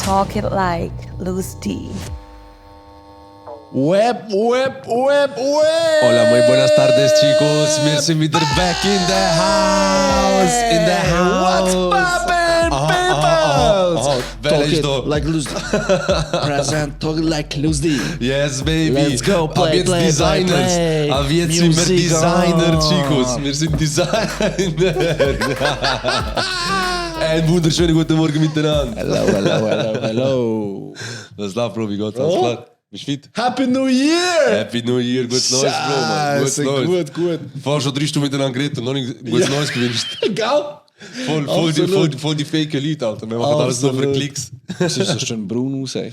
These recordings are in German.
Talk it like Luis D. Web. Hola, muy buenas tardes, chicos. Wir sind wieder back in the house. In the house. What's poppin', people? Wer ist da? Like Luis D. Present, talk it like Luis D. Yes, baby. Let's go, Ab play, jetzt play, Designers. play, play. Ab jetzt sind wir Music Designer, on. Chicos. Wir sind Designer. Einen wunderschönen guten Morgen miteinander. Hello. Was läuft, Bro? Wie geht's? Alles klar? Bist du fit? Happy New Year! Happy New Year, gutes Neues, Bro, Mann. Gutes Neues. Gut. Vorher schon 3 Stunden miteinander geredet und noch nicht gutes Neues gewünscht. Gell? Voll die fake Leute, Alter. Wir machen alles nur für Absolut. Klicks. Was ist so schön braun aus, ey?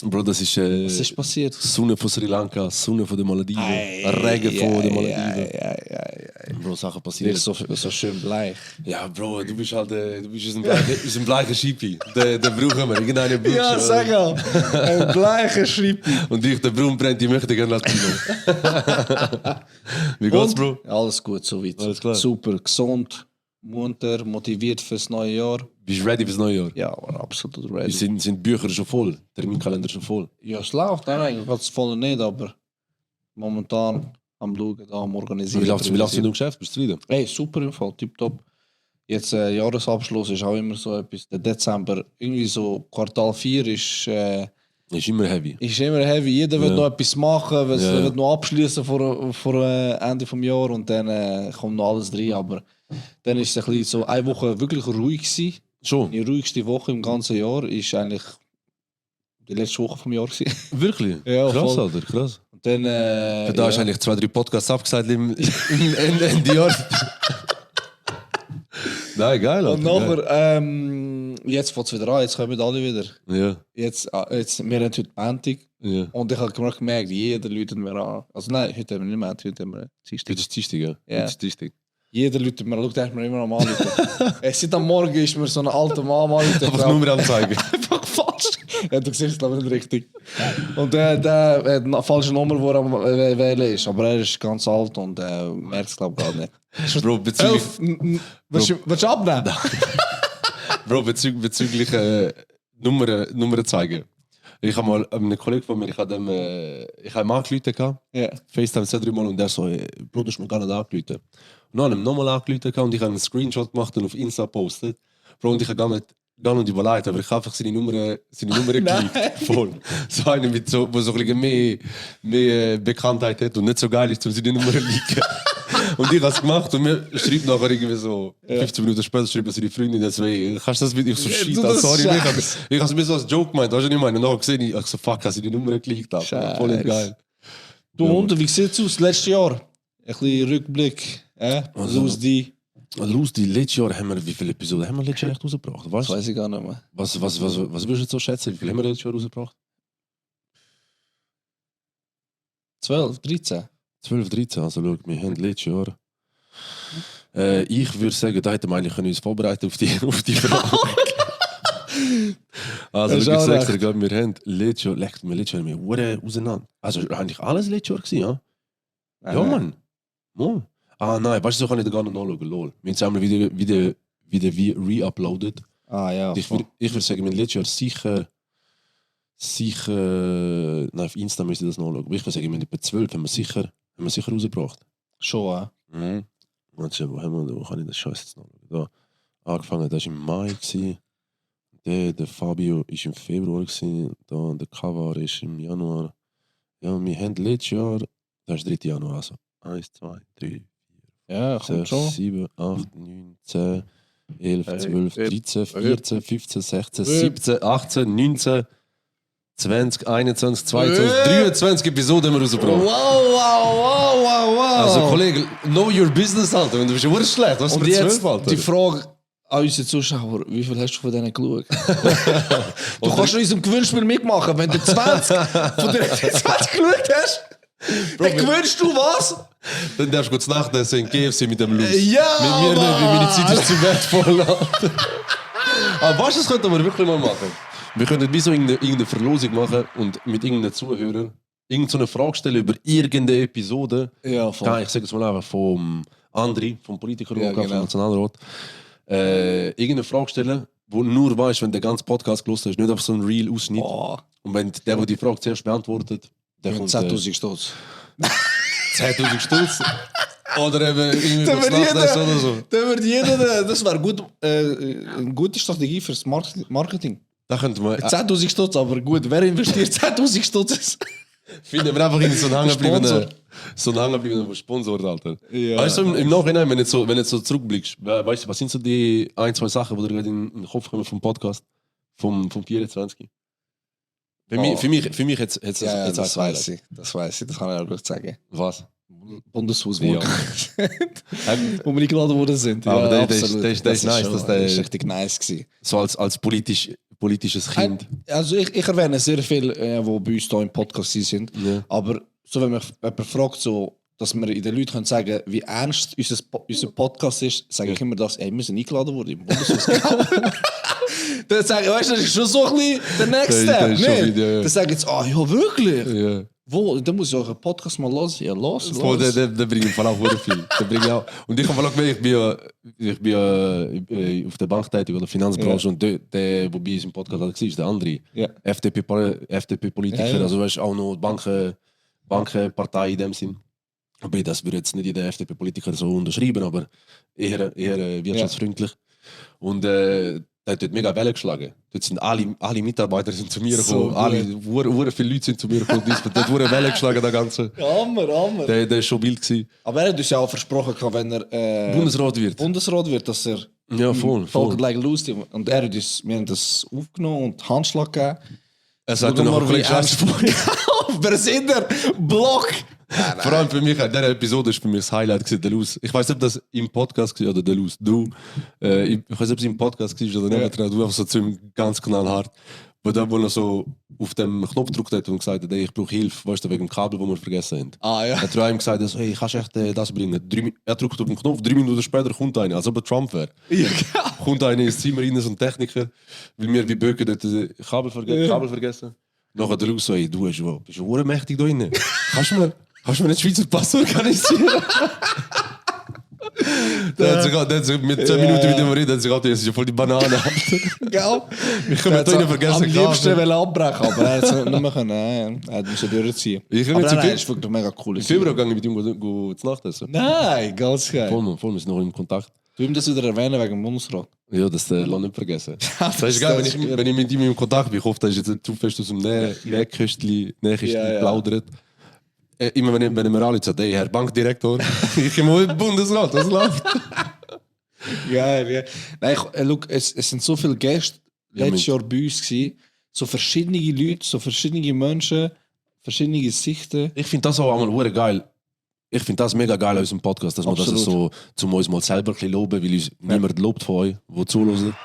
Bro, das ist Was ist passiert? Sonne von Sri Lanka, Sonne von den Malediven, Regen von den Malediven. Bro, Sachen passieren. So schön bleich. Ja, Bro, du bist halt du bist ein bleicher Schippi. Den brauchen wir, irgendeinen brauchst Ja, du. sag mal. Ein bleicher Schrippi. Und ich, der Braun brennt, ich möchte gerne Latino. Wie geht's, Bro? Alles gut, soweit. Alles klar. Super, gesund, munter, motiviert fürs neue Jahr. Bist du ready fürs neue Jahr? Ja, war absolut ready. Sind die Bücher schon voll? Terminkalender schon voll? Ja, es läuft eigentlich ganz voll nicht, aber momentan am Schauen, am Organisieren. Wie läuft es in dem Geschäft? Bist du zufrieden? Hey, super im Fall, tipptopp. Jetzt Jahresabschluss ist auch immer so etwas. Der Dezember, irgendwie so Quartal 4 ist Ist immer heavy. immer heavy. Jeder will Ja. noch etwas machen, will Ja. will noch abschließen vor Ende des Jahres und dann kommt noch alles rein. Aber dann ist es ein bisschen so eine Woche wirklich ruhig gewesen. Schon? Die ruhigste Woche im ganzen Jahr ist eigentlich die letzte Woche vom Jahr gewesen. Wirklich? Ja, krass, voll. Alter, krass. Und dann Da hast du eigentlich 2-3 Podcasts abgesagt im Ende Jahr. Nein, geil, Alter. und nachher, jetzt fängt es wieder an, jetzt kommen alle wieder. Geil. Jetzt, wir haben heute Montag Ja. und ich habe gemerkt, jeder läutet mir an. Also nein, heute haben wir nicht Montag, heute haben wir Dienstag. Das ist Dienstag, ja. Ja. Das ist Dienstag. Jeder läutet mir, schaut mir immer am anrufen. Seit am Morgen ist mir so ein alter Mann am anrufen. Einfach Nummer anzeigen. Einfach falsch. Ja, du siehst es glaube ich nicht richtig. Und der hat eine falsche Nummer, die er am wählen ist. Aber er ist ganz alt und merkt es glaube ich gar nicht. Bro, bezüglich, Willst du abnehmen? bezüglich Nummern zeigen. Ich habe mal einem Kollegen von mir, ich habe ihm angerufen, Ja. FaceTime 2-3 Mal und der so, Bro, du hast mir gar nicht angerufen. Und dann habe ich ihm nochmal angerufen und ich habe einen Screenshot gemacht und auf Insta gepostet. Bro, und ich habe gar nicht überlegt, aber ich habe einfach seine Nummer geklickt. Voll. So eine, mit so, wo so ein bisschen mehr Bekanntheit hat und nicht so geil ist, um seine Nummer zu liegen. Und ich habe es gemacht und mir schreibt nachher irgendwie so 15 Minuten später schreibt seine Freundin so, hey, kannst du das mit? Ich so, shit, du, das sorry, ist ich habe es mir so als Joke gemeint, weißt du, was ich meine? Und nachher gesehen, ich so, fuck, hast du die Nummer geklickt? Alter. Voll Scheiße. geil. Du und wie sieht es aus? Letztes Jahr? Ein bisschen Rückblick. Also- Los die. Los, die letztes Jahr haben wir, wie viele Episoden haben wir letztes Jahr echt rausgebracht? Das weiß ich gar nicht mehr. Was würdest du jetzt so schätzen? Wie viele haben wir letztes Jahr rausgebracht? 12, 13. 12, 13, also schau, wir haben letztes Jahr... ich würde sagen, da hätten wir eigentlich uns vorbereiten auf die Frage. Also, Das ist ich auch sag's dir, recht. glaub, wir haben letztes Jahr wir Hure auseinander. Also eigentlich alles letztes Jahr gewesen, ja? Ja, Mann. Ja. Ah nein, weißt du, so kann ich da gar nicht nachschauen, lol. Wir haben es einmal wieder wie re-uploaded. Ah ja. Ich würde sagen, wir haben letztes Jahr sicher... Nein, auf Insta müsste ich das nachschauen. Aber ich würde sagen, wir haben etwa 12 haben wir sicher rausgebracht. Schon, Mhm. Warte, wo kann ich das Scheiß jetzt nachschauen? Da. Angefangen, das war im Mai. Gewesen. Der Fabio war im Februar. Gewesen. Da, der Kavar ist im Januar. Ja, wir haben letztes Jahr... Das ist 3. Januar, also. 1, 2, 3, Ja, kommt 6, schon. 7, 8, 9, 10, 11, 12, Hey, 13, 14, 15, 16, 17, 18, 19, 20, 21, 22, 23 Episoden haben wir rausgebracht. Wow. Also, Kollege, know your business, Alter. Wenn du bist ja schlecht. Was Und für jetzt 12, Alter? die Frage an unsere Zuschauer, wie viel hast du von denen geschaut? Du kannst in unserem Gewinnspiel mitmachen, wenn du 20 von den 20 geschaut hast. Dann gewinnst du was? Dann darfst du kurz nachdenken in KFC mit dem Luz. Ja, Mit mir nicht, weil meine Zeit Mann. ist zu wertvoll. Alter. Aber weißt du, das könnten wir wirklich mal machen. Wir könnten wie so irgendeine Verlosung machen und mit irgendeinem Zuhörer irgendeine Frage stellen über irgendeine Episode. Ja, voll. Ja, ich sage es mal einfach vom Andri, vom Politiker, Ja, vom genau. Nationalrat. irgendeine Frage stellen, wo du nur weißt, wenn du den ganzen Podcast gelesen hast, nicht einfach so ein Real-Ausschnitt. Oh. Und wenn der die Frage zuerst beantwortet, der kommt 10.000 Stutz. 10.000 Stutz. Oder eben irgendwie Dann was wird Nachtessen oder so. Dann wird jeder, das wäre gut, eine gute Strategie fürs Marketing. Da könnte man... 10.000 Stutz, aber gut, wer investiert 10.000 Stutz? Finden wir einfach in so einen Sponsor. hängengebliebenen Sponsor, Alter. Ja. Weißt du, im Nachhinein, wenn du so zurückblickst, weißt du, was sind so die ein, zwei Sachen, die dir gerade in den Kopf kommen vom Podcast, vom 24? Für mich jetzt Ja, jetzt das ein weiß ich. Das weiß ich, das kann ich auch gut sagen. Was? Bundeshaus, Ja. wo wir eingeladen worden sind. Aber der absolut. ist nice, schon- dass der- das ist richtig nice gewesen. So als politisches Kind. Also ich erwähne sehr viel, die bei uns hier im Podcast sind. Ja. Aber so, wenn mich jemand fragt, so, dass wir in den Leuten können sagen, wie ernst unser Podcast ist, sage ich immer das, ey, wir sind eingeladen worden im Bundeshaus. Dann sage ich, weißt du, das ist schon so ein bisschen der Next Das Step. ist schon nicht? wieder, ja. Dann sage ich jetzt, ja, wirklich? Ja. Wo? Dann muss ich auch einen Podcast mal hören. Ja, los. Voll, der bringt im Fall auch sehr viel. Der bringt auch. Und ich habe auch gemerkt, ich bin auf der Bank tätig oder Finanzbranche und der, der bei uns im Podcast war, ist der andere. Ja. FDP-Politiker, Ja, ja. also weißt auch noch Bankenpartei in dem Sinn. Aber das würde jetzt nicht jeder FDP-Politiker so unterschreiben, aber eher wirtschaftsfreundlich. Und der hat dort mega Welle geschlagen. Dort sind alle Mitarbeiter sind zu mir So gekommen, hure viele Leute sind zu mir gekommen. Der hat hure Welle geschlagen, der ganze. Hammer. Der ist schon wild gewesen. Aber er hat uns ja auch versprochen, wenn er Bundesrat wird. Bundesrat wird, dass er Ja, voll. Talk Like Lucy. Und er hat uns, wir haben das aufgenommen und Handschlag gegeben. Er sagt Schau noch mal, ein wie bisschen ernst- Wer sind der? Block! Vor allem für mich, diese Episode ist für mich das Highlight gewesen, der Luz. Ich weiß nicht, ob das im Podcast war oder der Luz, du. Ich weiß nicht, ob es im Podcast war oder nicht, du einfach so zu ihm ganz knallhart. Wo er so auf dem Knopf gedrückt hat und gesagt hat, ey, ich brauche Hilfe, weißt du, wegen dem Kabel, das wir vergessen haben. Ah ja. Er hat ihm gesagt, so, hey, kannst du echt das bringen? Er drückt auf den Knopf, 3 Minuten später kommt einer, als ob er Trump wäre. Ja, genau. Kommt einer ins Zimmer rein, so ein Techniker, weil wir wie Böcke dort Kabel vergessen. Nachher der Luz so, hey, du bist schon mächtig da drinnen. Kannst du mir einen Schweizer Pass organisieren? Der hat sich mit 10 Minuten mit dem reden, der hat sich gedacht, das ist ja voll die Banane. Gell? Wir können da nicht vergessen. Am liebsten will abbrechen, aber er hat es nicht mehr können. Er musste durchziehen. Ich will Aber nicht zu nein, viel- ist wirklich mega cool. Im Februar gegangen mit ihm zu Nacht essen. Nein, ganz geil. Voll, wir sind noch im Kontakt. Du ihm das wieder erwähnen wegen dem Bundesrat. Ja, das lass nicht vergessen. Das Das ist geil, ist wenn ich mit ihm im Kontakt bin. Ich hoffe, dass ist jetzt zu fest aus dem Nähkästchen Ja. plaudert. Immer wenn er mir alle sagt, hey, Herr Bankdirektor, ich komme im Bundesrat, das läuft. Geil, ja. Nein, look, es sind so viele Gäste Ja, letztes Jahr bei uns gewesen. So verschiedene Leute, so verschiedene Menschen, verschiedene Sichten. Ich finde das auch einmal geil. Ich finde das mega geil an unserem Podcast, dass wir das Absolut. so zum uns mal selber ein bisschen loben, weil uns niemand lobt von euch, die zuhören.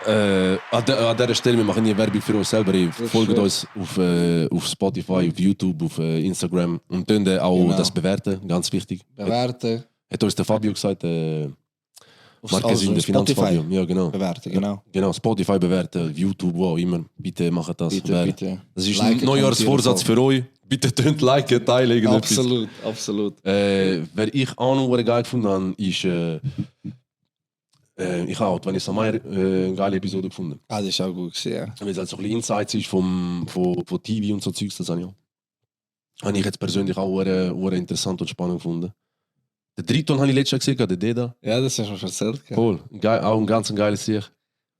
An dieser Stelle, wir machen nie Werbung für uns selber. Ihr folgt schön. uns auf Spotify, auf YouTube, auf Instagram und dann auch Genau. das bewerten, ganz wichtig. Bewerten. Hat uns der Fabio gesagt, Marketing, Also der Finanzfabio. Ja, genau. Bewerten, genau. Genau, Spotify bewerten, YouTube, wo auch immer. Bitte macht das. Bitte. Das ist Liken, ein Neujahrsvorsatz für euch. Bitte tönt liken, teilen, irgendetwas. Absolut. Wer ich auch noch geil gefunden habe, ist. Ich habe auch Vanessa Meyer eine geile Episode gefunden. Ah, das ist auch gut gewesen, ja. Weil es halt so ein bisschen Insights ist von TV und so Zeugs, das habe ich auch. Habe ich jetzt persönlich auch sehr interessant und spannend gefunden. Der Triton habe ich letztes Jahr gesehen, der Deda. Ja, das hast du schon erzählt. Gell? Voll. Auch ein ganz geiles Sieg.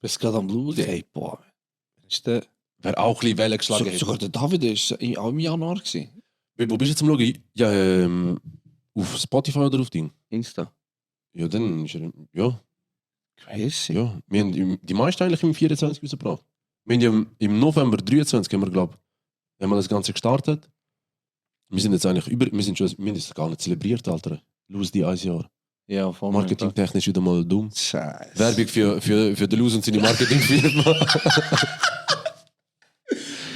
Bist gerade am Blut. Ey, boah. Ist der, Wer auch ein bisschen Wellen geschlagen hat. sogar der David ist auch im Januar gewesen. Wo bist du jetzt am Schauen? Ja, auf Spotify oder auf Ding? Insta. Ja, dann ist er. Ja. Crazy. Ja, wir haben die meisten eigentlich im 24 rausgebracht. Wir haben ja im November 23 haben wir das Ganze gestartet. Wir sind jetzt eigentlich wir haben es gar nicht zelebriert, Alter. Los die 1 Jahr. Ja, voll. Marketingtechnisch wieder mal dumm. Scheiße. Werbung für den Luz und seine Marketingfirma.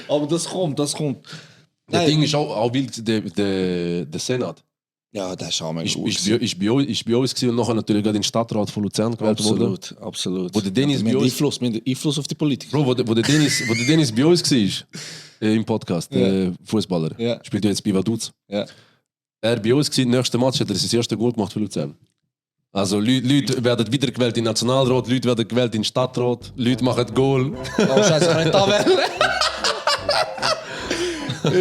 Aber das kommt. Das Nein. Ding ist auch wild, der Senat. Ja, das ist auch mega Ist gut. bei uns gewesen und nachher natürlich gerade in den Stadtrat von Luzern gewählt worden. Absolut. Wo der Dennis wir bei haben uns- Einfluss, wir haben Einfluss auf die Politik. Bro, wo der Dennis bei uns war, im Podcast, Ja. Fußballer, Ja. spielt ja jetzt bei Vaduz. Ja. Er bei uns war, im nächsten Match hat er sein erstes Goal gemacht für Luzern. Also Leute werden wiedergewählt in Nationalrat, Leute werden gewählt in Stadtrat, Leute machen Goal. Oh Scheiße, ich kann nicht da wählen.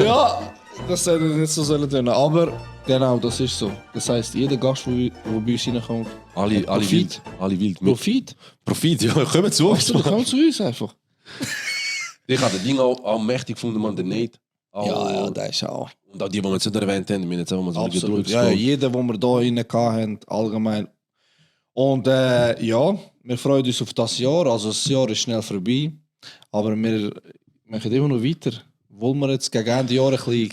Ja, das sollte nicht so tun. Aber genau, das ist so. Das heisst, jeder Gast, der bei uns reinkommt, Alle Profit. wild. Alle wild. Profit. Profit, ja, kommen zu uns. Absolut, komm zu uns einfach. Ich habe das Ding auch mächtig gefunden, man, der Nate. Ja, das ist auch. Und auch die wir jetzt nicht erwähnt haben, wir haben jetzt einfach mal so Absolut. Ja, jeder, den wir hier rein hatten, allgemein. Und ja, wir freuen uns auf das Jahr. Also das Jahr ist schnell vorbei. Aber wir machen immer noch weiter. Obwohl wir jetzt gegen Ende Jahr ein bisschen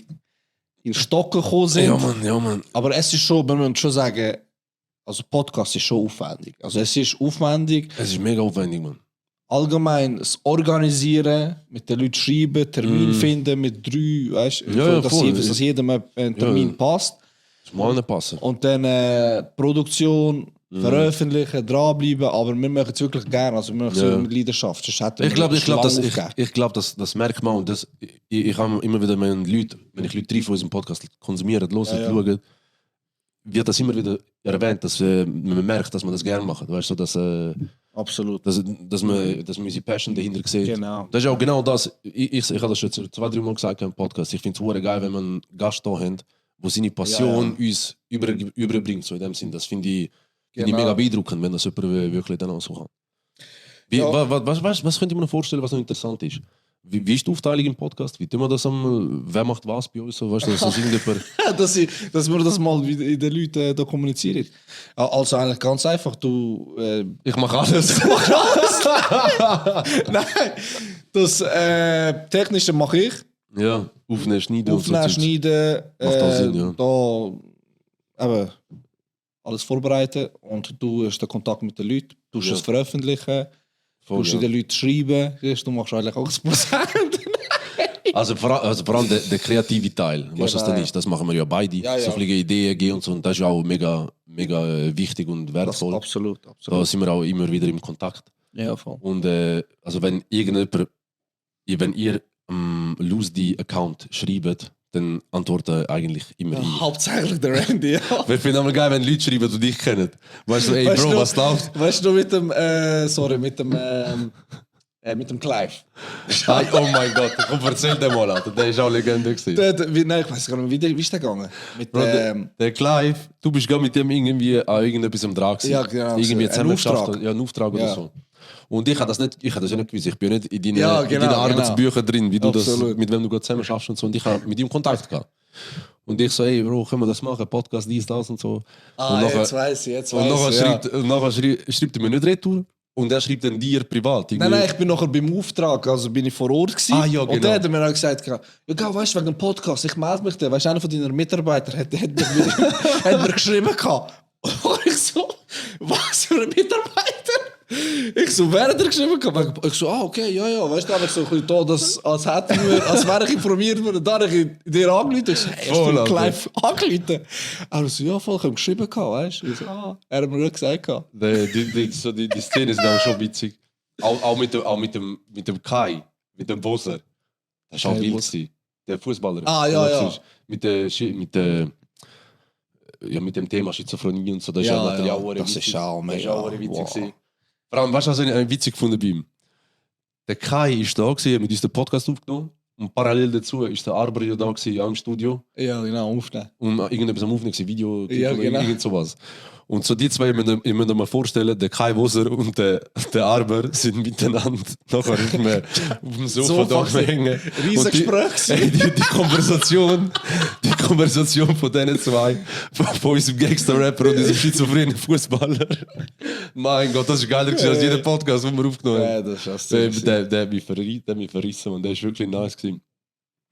in Stocken gekommen sind. Ja, Mann. Aber es ist schon, wir müssen schon sagen, also Podcast ist schon aufwendig. Also es ist aufwendig. Es ist mega aufwendig, Mann. Allgemein das Organisieren, mit den Leuten schreiben, Termin finden mit 3, weißt du, Ja, dass, voll. dass jedem ein Termin passt. Das muss nicht passen. Und dann Produktion, veröffentlichen, dranbleiben, aber wir machen es wirklich gerne, also wir machen es mit Leidenschaft. Sonst hätten wir Ich glaube, schon lange aufgegeben. das merkt man. Und das, ich habe immer wieder, wenn ich Leute treffe, die unseren Podcast konsumieren, hören, schauen, wird das immer wieder erwähnt, dass man merkt, dass man das gerne macht. Weißt du, dass Absolut. dass man unsere Passion dahinter sieht. Genau. Das ist auch genau das. Ich habe das schon 2-3 Mal gesagt im Podcast. Ich finde es geil, wenn man einen Gast da hat, der seine Passion uns überbringt. So in dem Sinn. Das finde ich mega beeindruckend, wenn das jemand wirklich dann auch so kann. Was könnt ihr mir noch vorstellen, was noch interessant ist? Wie ist die Aufteilung im Podcast? Wie tun wir das wer macht was bei uns? So, weißt du, dass wir das mal in den Leuten da kommunizieren. Also eigentlich ganz einfach, ich mache alles. Nein, das Technische mache ich. Ja, aufnehmen, schneiden. Aufnehmen, schneiden. Macht auch Sinn, ja. Da eben alles vorbereiten und du hast den Kontakt mit den Leuten, du es veröffentlichen, du den Leuten schreiben, du machst eigentlich auch 80%. Also vor allem der kreative Teil, was das dann ist, das machen wir ja beide. Ja. So viele Ideen geben und so, und das ist auch mega wichtig und wertvoll. Absolut. Da sind wir auch immer wieder im Kontakt. Ja, voll. Und also wenn ihr Loose-D-Account schreibt, dann antworten eigentlich immer ich. Hauptsächlich der Randy, ja. Ich finde es geil, wenn Leute schreiben, die dich kennen. Weißt du, ey Weißt Bro, du, was läuft? Weißt du, mit dem Clive. Oh mein Gott, komm, erzähl den mal, Alter. Der ist auch Legende gewesen. Nein, ich weiß gar nicht, wie ist der gegangen? Mit, Bro, der Clive, du bist gerade mit dem irgendwie an irgendetwas am Dran gewesen. Ja, genau. Irgendwie Ein zusammen geschafft. Auftrag. Ja, einen Auftrag oder Ja. so. Und ich habe das ja nicht gewusst. Ich bin nicht in deinen Ja, in genau, deinen Arbeitsbüchern drin, wie du Absolut. mit wem du gerade zusammen schaffst und so. Und ich habe mit ihm Kontakt gehabt. Und ich so, ey Bro, können wir das machen? Podcast, dies, das und so. Und nachher- jetzt weiß ich. Und nachher schreibt er mir nicht retour. Und er schreibt dann dir privat. Nein, ich bin nachher beim Auftrag, also bin ich vor Ort gewesen. Ah, ja, Und genau. der hat mir auch gesagt, ja, weißt du, wegen dem Podcast, ich melde mich da. Weißt du, einer von deinen Mitarbeitern hat mir geschrieben gehabt. Und ich so, was für ein Mitarbeiter? Ich so, wer hat er geschrieben gehabt? Ich so, okay, ja. Weißt du, habe ich so ein bisschen da, als wäre ich informiert worden. Da habe ich dir angerufen. Ich so, hey, hast du Alter. Clive angerufen? Er so, ja, voll, ich habe geschrieben gehabt, weißt du? Ich so, er hat mir gut gesagt gehabt. Die Szene ist dann schon witzig. Auch mit dem Kai, mit dem Bosser. Das war auch Kai wild Bosser. gewesen. Der Fußballer. Ja. Mit dem Thema Schizophrenie und so. Das ist Ja, natürlich ja, auch das witzig. ist auch Das ist mega, auch witzig wow. gewesen. Vor allem, weißt du, was ich witzig gefunden bei ihm? Der Kai ist da gewesen, hat mit uns den Podcast aufgenommen. Und parallel dazu ist der Arber ja da gewesen, auch im Studio. Ja, genau, aufnehmen. Und irgendetwas am Aufnehmen, Video, Ja, oder genau. irgend sowas. Und so die zwei, ich muss mir vorstellen, der Kai Woser und der Arber sind miteinander nachher auf dem Sofa da hängen. Riesengespräch. Die Konversation von diesen zwei, von unserem Gangster-Rapper und unserem schizophrenen Fußballer. Mein Gott, das ist geiler gewesen als jeder Podcast, den wir aufgenommen haben. Ja, das ist das. Der hat mich verrissen und der ist wirklich nice gewesen.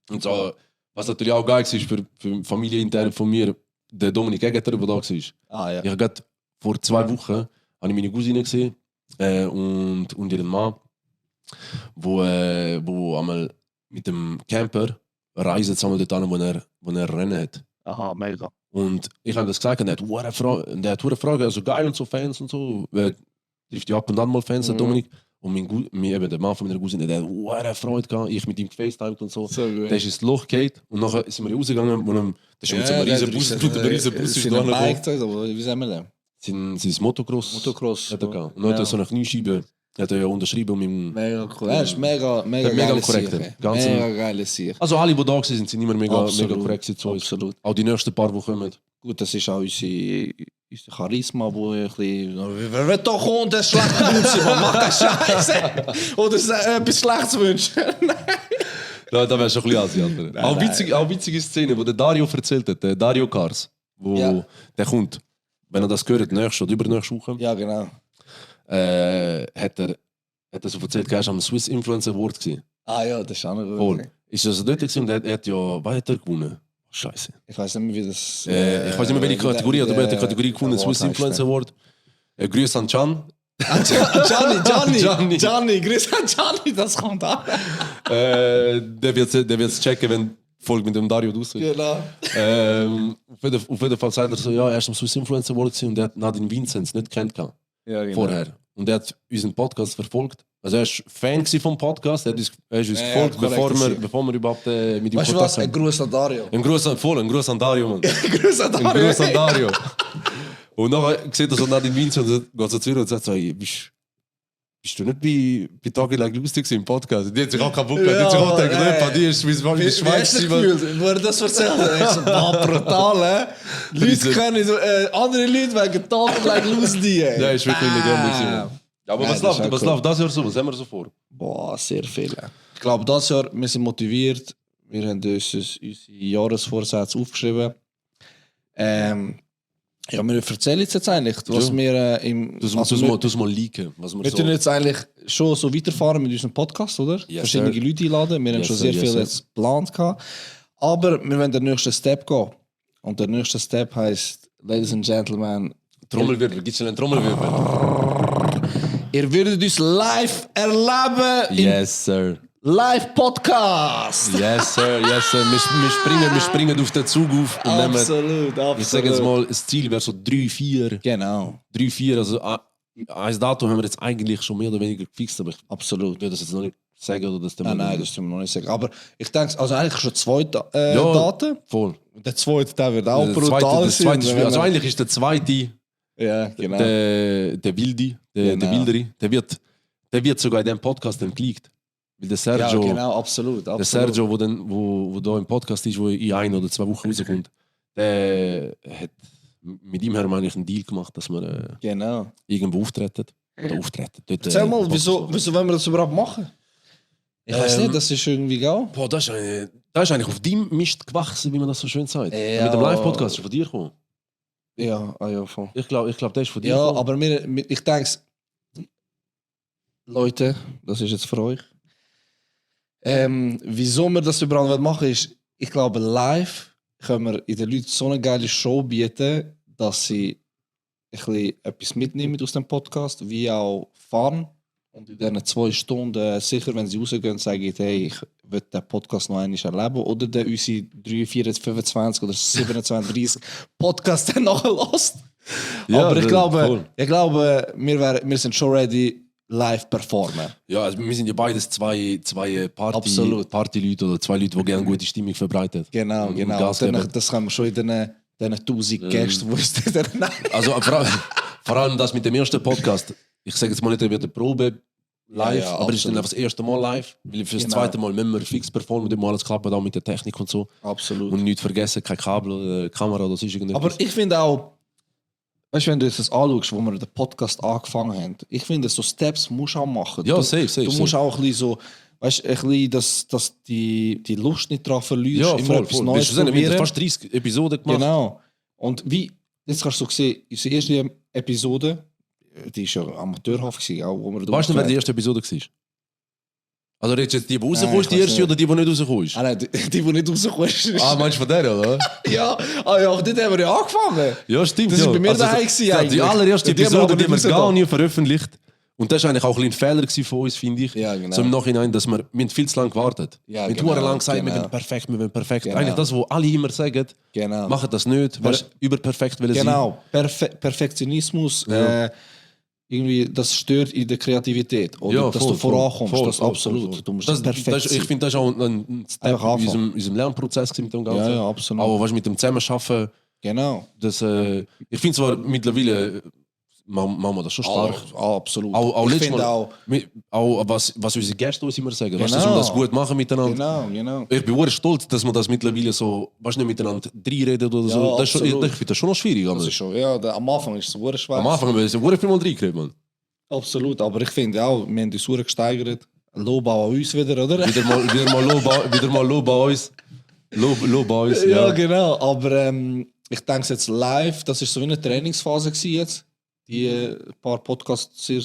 Und so, was natürlich auch geil war für Familie intern von mir, der Dominik Egeter, der da war. Ich Ja. habe gerade vor 2 Wochen habe ich meine Cousine gesehen und ihren Mann, wo einmal mit dem Camper reisen zusammen dort an, wo er Rennen hat. Aha, mega. Und ich habe das gesagt und er hat eine Frage, also geil und so Fans und so. Trifft ja ab und an mal Fans, der Dominik. Und eben der Mann von meiner Cousine, der hat eine Freude gehabt. Ich mit ihm gefacetimed und so. So gut. Der ist ins Loch gefallen und nachher sind wir rausgegangen. Das ist mit so einem riesen Bus, ist da Bike, oder wie sagen wir denn? sein Motocross. Motocross, Hat er gehabt. Und dann hat er so eine Kniescheibe. Hat er ja unterschrieben und mit dem... Mega cool. Er ist mega mega korrekt. Mega geile Sieg. Also alle, die da sind immer mega korrekt zu uns. Absolut. Auch die nächsten paar, die kommen. Gut, das ist auch unser Charisma, wo ein bisschen... Wer will doch kommen, der ist schlecht Blut, man macht keine Scheiße. Oder etwas Schlechtes wünschen. Ja, da wärst du ein bisschen Asi. Auch witzige Szene, die der Dario erzählt hat. Der Dario Kars. Wo der kommt. Wenn er das gehört, nächste oder übernächste Woche. Ja, genau. Hat er so erzählt, er war am Swiss Influencer Award gewesen. Ah ja, das ist auch noch Voll. Ist das dort gewesen und er hat ja, was hat er gewonnen? Scheiße. Ich weiß nicht mehr, wie das... ich weiß nicht mehr, welche Kategorie, aber er hat die Kategorie gewonnen, Swiss Influencer Award. Grüße an Can. Gianni, grüß an Gianni, das kommt an. Der wird es checken, wenn die Folge mit dem Dario rausgeht. Genau. Auf jeden Fall sagt er so, ja, er ist am Swiss Influencer Award gewesen und er hat Nadine Vinzenz nicht kennt. Ja, genau. Vorher. Und er hat unseren Podcast verfolgt. Also er war Fan vom Podcast, er ist uns gefolgt, bevor wir überhaupt mit ihm Weißt du was? Ein Gruß an Dario. Ein Gruß an Dario, Mann. Gruß an Dario. Ein Gruß an Dario. Und nachher sieht er so nach den Winzer und geht so zu ihr und sagt so, hey, bist du nicht bei Tage Like lustig im Podcast? Die hat sich auch kaputt gemacht. Die hat sich auch gedacht, die ist wie Schweiz. Wo er das erzählt hat, ich so, brutal, Leute kennen, andere Leute wegen Tage Like lustig. Ja, ist wirklich legendär. Ja, aber was läuft das Jahr so? Was haben wir so vor? Boah, sehr viel. Ich glaube, das Jahr, wir sind motiviert. Wir haben uns unsere Jahresvorsätze aufgeschrieben. Ja, wir erzählen jetzt eigentlich, was wir im... Du musst mal leaken. Wir tun jetzt eigentlich schon so weiterfahren mit unserem Podcast, oder? Yes, verschiedene sir. Leute einladen. Wir haben schon sehr viel jetzt geplant gehabt. Aber wir wollen den nächsten Step gehen. Und der nächste Step heisst, Ladies and Gentlemen... Trommelwirbel, gibt es einen Trommelwirbel? Ihr würdet uns live erleben Yes, sir. Live-Podcast! Yes, sir, yes, sir. Wir springen auf den Zug auf und nehmen... Absolut. Ich sage jetzt mal, das Ziel wäre so 3-4. Genau. 3-4, also ein Datum haben wir jetzt eigentlich schon mehr oder weniger gefixt, aber ich Absolut. will das jetzt noch nicht sagen oder das Nein, das tun wir noch nicht sagen. Aber ich denke, also eigentlich schon zwei Daten. Voll. Der zweite, der wird auch Der brutal zweite sein. also eigentlich ist der zweite Ja, genau. der Wildi, der Wilderi, der wird sogar in dem Podcast dann geleakt. Weil der Sergio, ja, genau, absolut. der Sergio, wo da im Podcast ist, wo in 1 oder 2 Wochen rauskommt, der hat mit ihm haben wir eigentlich einen Deal gemacht, dass wir genau. irgendwo auftreten. Oder auftreten. Dort, Erzähl mal, wieso wollen wir das überhaupt machen? Ich weiß nicht, das ist irgendwie geil. Boah, das ist eigentlich auf deinem Mist gewachsen, wie man das so schön sagt. Ja. Mit dem Live-Podcast ist von dir gekommen. Ja, voll. Ich glaube, der ist von dir Ja, gekommen. aber ich denke, Leute, das ist jetzt für euch. Wieso wir das überhaupt machen ist, ich glaube, live können wir in den Leuten so eine geile Show bieten, dass sie ein bisschen etwas mitnehmen aus dem Podcast, wie auch fahren. Und in diesen 2 Stunden sicher, wenn sie rausgehen, sagen, hey, ich will den Podcast noch einmal erleben. Oder der unsere 3, 24, 25 oder 27, 30 Podcast dann nachher lässt. Ja, aber ich voll. glaube, wir sind schon ready, live performen. Ja, also wir sind ja beides zwei Absolut. Party-Leute oder 2 Leute, die gerne gute Stimmung verbreiten. Genau, Und genau. Gas Und dann, geben. das können wir schon in diesen 1000 Gästen, wo es dann... Also vor allem das mit dem ersten Podcast. Ich sage jetzt mal nicht, er wird eine Probe live, Ja, aber es ist dann absolut. einfach das erste Mal live. Weil für das Genau. zweite Mal müssen wir fix performen, dann muss alles klappen, auch mit der Technik und so. Absolut. Und nichts vergessen, kein Kabel oder Kamera oder sonst irgendetwas. Aber ich finde auch, weißt du, wenn du das anschaust, wo wir den Podcast angefangen haben, ich finde, so Steps musst du auch machen. Ja, du, safe. Du musst auch ein bisschen so, weißt du, ein bisschen, dass die Lust nicht daran verlierst, ja, immer voll, etwas voll. Neues Wir haben probieren. fast 30 Episoden gemacht. Genau. Und wie, jetzt kannst du so sehen, unsere erste Episode, die war ja amateurhaft gewesen, auch, wo wir da Weißt du, wer die auftreten. erste Episode war? Also redest du jetzt die rausgekommen ist, ich die weiß erste, nicht. oder die nicht rausgekommen ist? Ah, nein, die nicht rausgekommen ist. Meinst du von der, oder? Ja, dort haben wir ja angefangen. Ja, stimmt. Das ja. ist bei mir daheim gewesen Die eigentlich. allererste Die haben wir Episode, aber die nicht wir gar rausgebracht. nie veröffentlicht. Und das war eigentlich auch ein Fehler gewesen von uns, finde ich. Ja, genau. So im Nachhinein, dass wir haben viel zu lange gewartet. Ja, wir genau, haben lang gesagt, wir genau. wollen perfekt, wir wollen perfekt. Genau. Eigentlich das, was alle immer sagen, Genau. machen das nicht, weißt du, überperfekt wollen Genau, Perfektionismus, Ja. irgendwie, das stört in der Kreativität. Oder Ja, dass voll, du vorankommst, voll, das voll, absolut. voll, voll. Du musst Das, perfekt das, ich sein. finde, das ist auch ein Step Einfach in anfangen. unserem Lernprozess gewesen mit dem Ganzen. Ja, absolut. Aber weißt, mit dem Zusammenarbeiten Genau. Das, ich finde zwar mittlerweile, machen wir das schon stark. Absolut. Auch ich letztes finde Mal, auch was unsere Gäste uns immer sagen, weißt du, dass wir das gut machen miteinander. Genau. Ich bin sehr stolz, dass man das mittlerweile so, weißt du, nicht miteinander reinredet oder so. Ja, Das ist schon, ich absolut. finde das schon noch schwierig. Das ist schon, am Anfang ist es sehr schwer. Am Anfang haben wir so viel mal reingeredet, man. Absolut, aber ich finde auch, wir haben die Suche gesteigert. Lob auch an uns wieder, oder? Wieder mal Lob bei uns. Lob bei uns, Ja, ja. genau. Aber ich denke jetzt live, das ist so wie eine Trainingsphase gewesen jetzt. Die paar Podcasts, die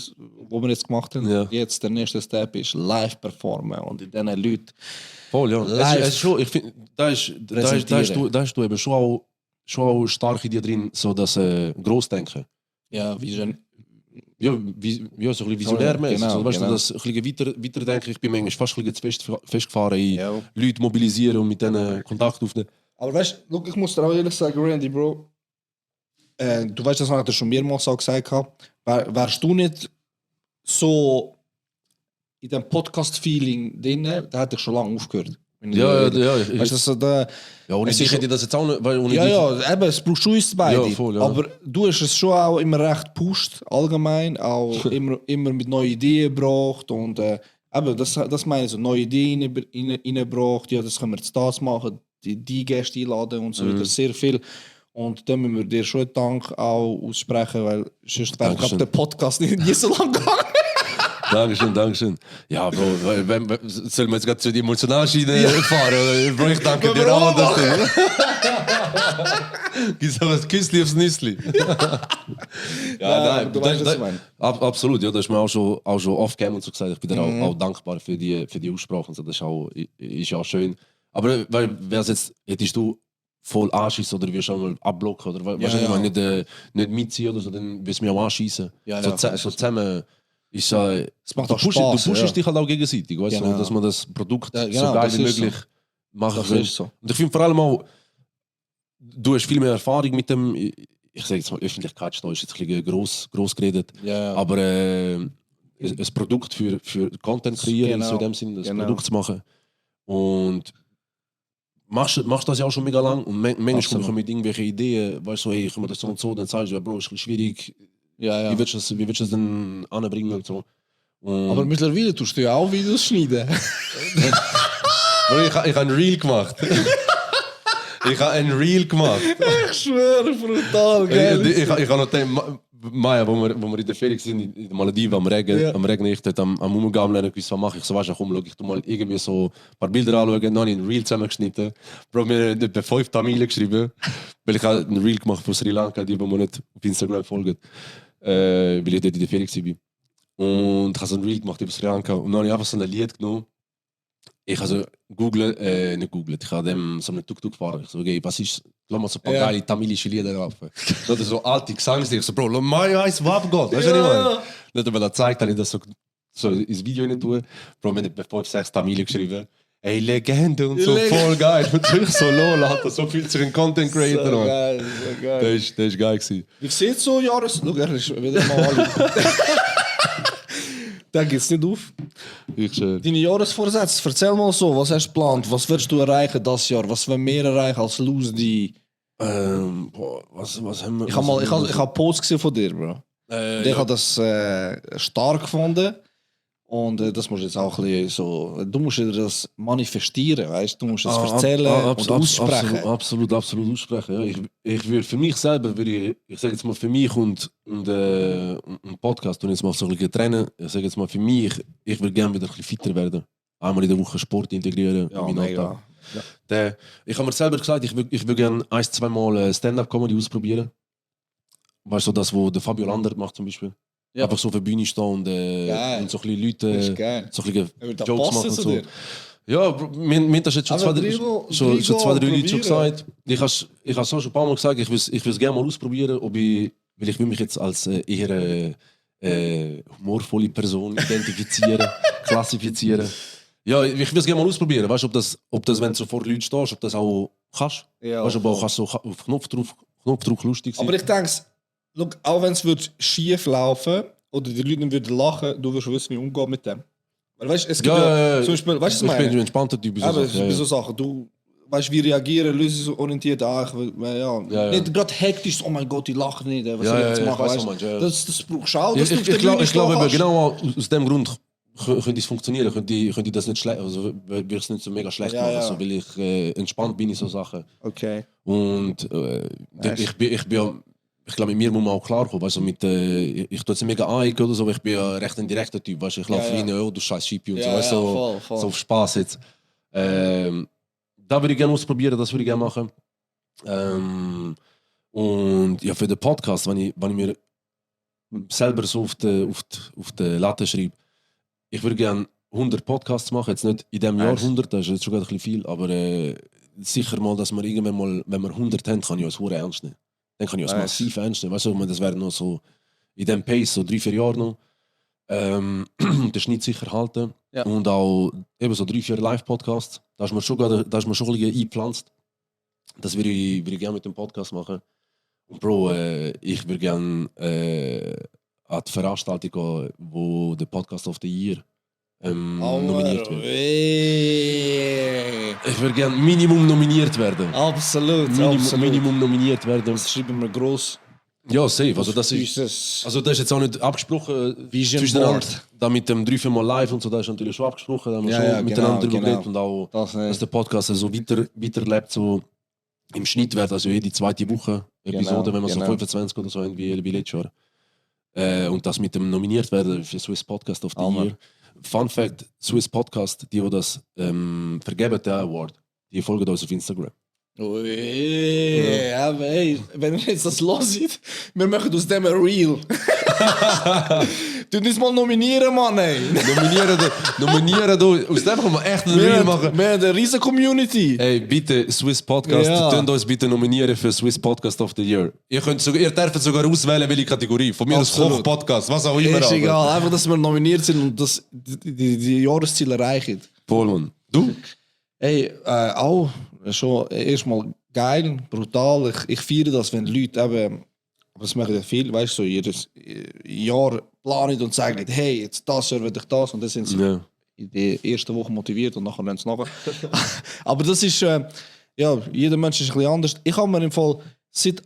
wir jetzt gemacht haben. Ja. Jetzt der nächste Step ist live performen und in diesen Leuten. Voll, ja. Live. Es ist schon, ich finde, da hast du eben schon auch stark in dir drin, so das Grossdenken. Ja, wie schon. Ja, so ein bisschen visionärmäßig. Genau, So, weißt genau. du, das ein bisschen weiterdenken. Ich bin manchmal fast ein bisschen zu festgefahren in Ja. Leute mobilisieren und mit denen Kontakt aufnehmen. Aber weißt du, ich muss dir auch ehrlich sagen, Randy, Bro, du weißt, das habe ich dir schon mehrmals auch gesagt. Wärst du nicht so in dem Podcast-Feeling drin, da hätte ich schon lange aufgehört. Ja. Weißt du, so da, Ja, ohne es dich ist- hätte ich das jetzt auch nicht. Weil ohne ja, dich, ja, eben, es braucht schon uns beide. Ja, voll, ja. Aber du hast es schon auch immer recht gepusht, allgemein, auch immer mit neuen Ideen gebracht und eben, das meine ich so, neue Ideen reingebracht, ja, das können wir jetzt das machen, die Gäste einladen und so weiter, sehr viel. Und da müssen wir dir schon einen Dank auch aussprechen, weil sonst wäre Dankeschön. der Podcast nie so lang gegangen. Dankeschön. Ja, Bro, sollen wir jetzt gerade zu die Emotionalschiene fahren? Oder? Bro, ich danke dir auch. Gibt's aber ein Küssli aufs Nüssli. Ja, du weißt, was ich meine. Absolut, ja, das ist mir auch schon oft gegeben und so gesagt. Ich bin dir auch dankbar für die Aussprache. Und so. Das ist ja auch schön. Aber wär's jetzt, hättest du voll anschissen oder wirst du auch mal abblocken oder wahrscheinlich mal nicht mitziehen oder so, dann wirst du mich auch anschießen. Ja, so, ja, so zusammen ist ja. Es macht Du auch Spaß. pushst dich halt auch gegenseitig, weißt du, Genau. dass man das Produkt Ja, so genau, geil das wie ist möglich machen Das will. ist so. Und ich finde vor allem auch, du hast viel mehr Erfahrung mit dem, ich sage jetzt mal, Öffentlichkeitsstau ist jetzt ein bisschen gross geredet, Ja. aber ein Produkt für Content kreieren, Genau, so in dem Sinne, das genau. Produkt zu machen. Und machst das ja auch schon mega lang und manchmal Absolut. kommen mit irgendwelchen Ideen, weißt du, hey, ich kann mir das so und so, dann sagst du, ja, Bro, ist ein bisschen schwierig, Ja. wie willst du das denn anbringen und so. Und Aber mittlerweile tust du ja auch Videos schneiden. Bro, ich habe ein Reel gemacht. Ich Ich schwöre, brutal, Ich habe noch den Maya, wo wir in der Ferien sind, in den Malediven am Regen, ich dort am Umgammeln und was mache ich, so weißt du, komm, schau, ich tu mal irgendwie so ein paar Bilder anschauen, dann habe ich ein Reel zusammengeschnitten. Bro, mir haben etwa 5 Tamilen geschrieben, weil ich habe ein Reel gemacht von Sri Lanka, die mir nicht auf Instagram folgen, weil ich dort in der Ferien war. Und ich habe so ein Reel gemacht über Sri Lanka und dann habe ich einfach so ein Lied genommen. Ich habe so nicht googelt, ich habe dem so einen Tuk-Tuk gefahren. Ich so, okay, was ist, lass mal so ein paar Ja. geile tamilische Lieder drauf. So, das so alte Gesangslieder. Ich so, Bro, mein Eis, was abgeht, weißt du, was ich meine? Dann hat er mir gezeigt, habe ich das so ins Video rein tun. Bro, wir haben etwa 5, 6 Tamilen geschrieben. Ey, Legende und so, voll geil. Und ich so, lol, hat er so viel zu den Content Creator. So Mann. geil, so geil. Das ist geil gewesen. Wie sieht so Schau, er ist wieder mal alle. Da geht's nicht auf. Deine Jahresvorsätze, erzähl mal so, was hast du geplant? Was wirst du erreichen das Jahr? Was wollen wir erreichen als Loose? Was haben wir? Ich habe Posts gesehen von dir, Bro. Ich habe das stark gefunden. Und das musst du jetzt auch ein bisschen so. Du musst dir das manifestieren, weißt du? Du musst es erzählen und aussprechen. Absolut aussprechen. Ja. Ich würde für mich selber, ich sage jetzt mal für mich und Podcast, und jetzt mal so ein bisschen trennen, ich sage jetzt mal für mich, ich würde gerne wieder ein bisschen fitter werden. Einmal in der Woche Sport integrieren Ja, in meinen mega. Alltag. Ich habe mir selber gesagt, ich würde gerne 1-2 Mal Stand-up-Comedy ausprobieren. Weißt du, das, was der Fabio Landert macht zum Beispiel. Ja. Einfach so auf der Bühne stehen und so ein bisschen Leute, Das ist geil. so ein bisschen Das Jokes passt machen und zu so. dir. Ja, Bro, mir haben das jetzt schon Aber zwei, Drigo, schon 2-3 Leute schon probieren. gesagt. Ich habe es schon ein paar Mal gesagt, ich will es gerne mal ausprobieren, weil ich will mich jetzt als eher humorvolle Person identifizieren, klassifizieren. Ja, ich will es gerne mal ausprobieren. Weißt du, ob das, wenn du so vor Leuten stehst, ob das auch kannst? Ja, Weißt du, ob auch kannst so auf Knopfdruck lustig sein. Aber ich denke, look, auch wenn es schief laufen oder die Leute nicht würden lachen, du wirst wissen, wie umgehen mit dem. Weil weißt, es gibt zum Beispiel, weißt du, was ich bin ich ein meine? entspannter Typ. Aber So es ist bei so Sachen, weißt du, wie reagieren, lösungsorientiert, nicht gerade hektisch, oh mein Gott, ich lache nicht, was soll ich jetzt machen, weiss, weißt? was du meinst, ja. Das brauchst du auch, dass Ich glaube eben, genau aus dem Grund könnte es funktionieren, könnte ich das nicht schlecht, also will ich es nicht so mega schlecht machen, also, weil ich entspannt bin in so Sachen. Okay. Und ich glaube, mit mir muss man auch klarkommen, weißt du, ich tue es nicht mega anecken oder so, aber ich bin ja recht ein direkter Typ, weißt du, ich laufe rein, oh, du scheiß Schipi und so, weißt du, voll. so auf Spaß jetzt. Da würde ich gerne ausprobieren, das würde ich gerne machen. Und ja, für den Podcast, wenn ich mir selber so auf die Latte schreibe, ich würde gerne 100 Podcasts machen, jetzt nicht in diesem Jahr 100, das ist jetzt schon ein bisschen viel, aber sicher mal, dass wir irgendwann mal, wenn wir 100 haben, kann ich es hure ernst nehmen. Dann kann ich es massiv ernst nehmen. Weißt du, das wäre noch so in diesem Pace, so 3-4 Jahre noch. Den Schnitt sicher halten. Ja. Und auch eben so 3-4 Live-Podcasts. Da ist mir schon ein bisschen eingepflanzt. Das würde ich gerne mit dem Podcast machen. Und Bro, ich würde gerne an die Veranstaltung gehen, wo der Podcast of the Year nominiert wird. Ich würde gerne Minimum nominiert werden. Absolut. Minimum nominiert werden. Das schreiben wir gross. Ja, safe. Also das ist jetzt auch nicht abgesprochen. Vision Board. Da mit dem 3-4 Mal live und so, das ist natürlich schon abgesprochen. Da haben wir schon miteinander drüber geredet und auch, dass der Podcast so weiterlebt, so im Schnitt wird, also jede zweite Woche Episode, wenn man so 25 oder so wie letztes Jahr. Und das mit dem nominiert werden für Swiss Podcast of the Year. Fun Fact: Swiss Podcast, die das vergeben, der Award, die folgen uns auf Instagram. Aber ey, wenn ihr jetzt das loset, wir machen aus dem ein Reel. Du uns mal nominieren, Mann, ey. Nominieren, aus dem können wir echt ein Reel machen. Wir haben eine riesen Community. Ey, bitte, Swiss Podcast, könnt uns bitte nominieren für Swiss Podcast of the Year. Ihr dürft sogar auswählen, welche Kategorie. Von mir aus Koch-Podcast, was auch immer. Ist egal, einfach, dass wir nominiert sind und dass die Jahresziele erreichen. Voll, Mann. Du? Ey, auch schon erstmal geil, brutal. Ich feiere das, wenn Leute eben, aber das machen ja viel, weißt du, so jedes Jahr planen und sagen, hey, jetzt das Jahr will ich das, und dann sind sie in der ersten Woche motiviert und nachher lernen sie nachher. Aber das ist, jeder Mensch ist ein bisschen anders. Ich habe mir im Fall seit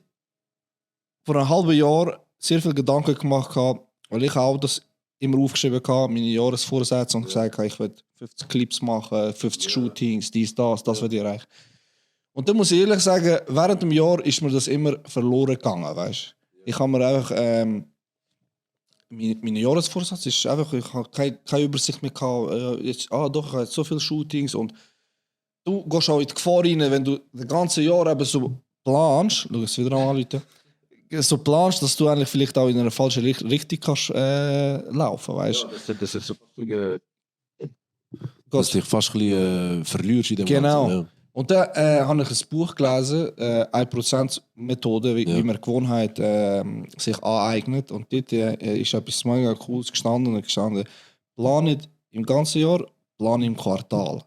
vor einem halben Jahr sehr viel Gedanken gemacht, weil ich auch das immer aufgeschrieben habe, meine Jahresvorsätze, und gesagt habe, ich will 50 Clips machen, 50 Shootings, das will ich erreichen. Und dann muss ich ehrlich sagen, während dem Jahr ist mir das immer verloren gegangen, weißt? Ich habe mir einfach, meine Jahresvorsatz ist einfach, ich habe keine Übersicht mehr gehabt, ich habe jetzt so viele Shootings, und du gehst auch in die Gefahr rein, wenn du das ganze Jahr eben so planst, schau es wieder an, Leute, so planst, dass du eigentlich vielleicht auch in eine falsche Richtung kannst laufen, weißt? Ja, das ist so, dass du dich fast ein bisschen verlierst in dem Genau. Ganzen, ja. Und dann habe ich ein Buch gelesen, 1%-Methode, wie man Gewohnheit sich aneignet. Und dort ist etwas mega Cooles gestanden. Plane im ganzen Jahr, plane im Quartal.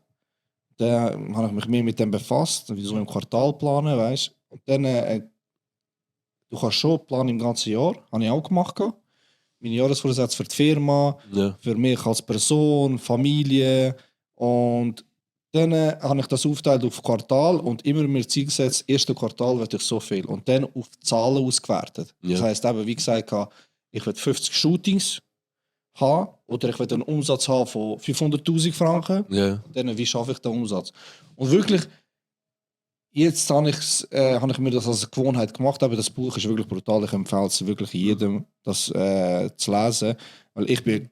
Dann habe ich mich mehr mit dem befasst, wie so im Quartal planen, weißt. Und dann, du kannst schon planen im ganzen Jahr, habe ich auch gemacht. Meine Jahresvorsätze für die Firma, für mich als Person, Familie. Und dann habe ich das aufgeteilt auf Quartal und immer mir Ziel gesetzt, erste Quartal werde ich so viel. Und dann auf die Zahlen ausgewertet. Das heisst eben, wie gesagt, ich will 50 Shootings haben oder ich will einen Umsatz haben von 500'000 Franken. Dann, wie schaffe ich den Umsatz? Und wirklich, jetzt habe ich mir das als Gewohnheit gemacht, aber das Buch ist wirklich brutal. Ich empfehle es wirklich jedem, das zu lesen. Weil ich bin